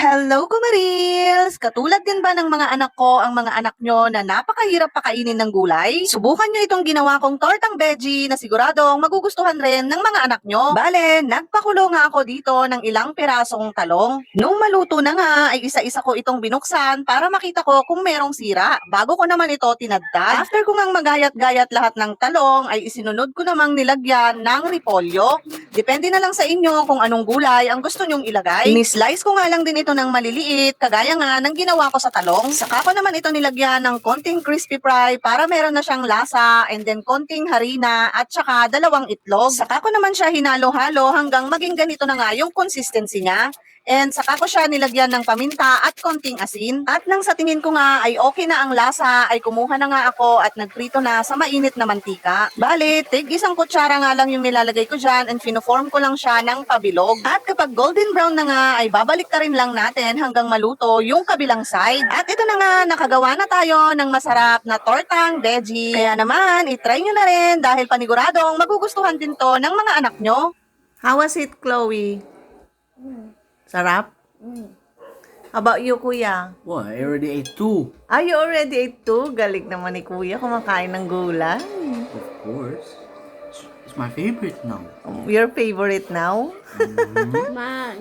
Hello, Kumarils! Katulad din ba ng mga anak ko ang mga anak nyo na napakahirap pakainin ng gulay? Subukan nyo itong ginawa kong tortang veggie na siguradong magugustuhan rin ng mga anak nyo. Bale, nagpakulo nga ako dito ng ilang pirasong talong. Nung maluto na nga ay isa-isa ko itong binuksan para makita ko kung merong sira bago ko naman ito tinadtad. After ko ngang magayat-gayat lahat ng talong ay isinunod ko namang nilagyan ng repolyo. Depende na lang sa inyo kung anong gulay ang gusto nyong ilagay. Ni-slice ko nga lang din ito ng maliliit, kagaya nga ng ginawa ko sa talong. Saka ko naman ito nilagyan ng konting crispy fry para meron na siyang lasa, and then konting harina at saka 2 itlog. Saka ko naman siya hinalo-halo hanggang maging ganito na nga yung consistency niya. And saka ko siya nilagyan ng paminta at konting asin. At nang sa tingin ko nga ay okay na ang lasa, ay kumuha na nga ako at nagprito na sa mainit na mantika. Bale, tig 1 kutsara nga lang yung nilalagay ko dyan, and fino-form ko lang siya ng pabilog. At kapag golden brown na nga, ay babalik ka rin lang natin hanggang maluto yung kabilang side. At ito na nga, nakagawa na tayo ng masarap na tortang veggie. Kaya naman, itry nyo na rin dahil paniguradong magugustuhan din to ng mga anak nyo. How was it, Chloe? Sarap? How about you, Kuya? Well, I already ate 2. Ah, you already ate 2? Galing naman ni Kuya, kumakain ng gulay. Of course. It's my favorite now. Your favorite now? Ma,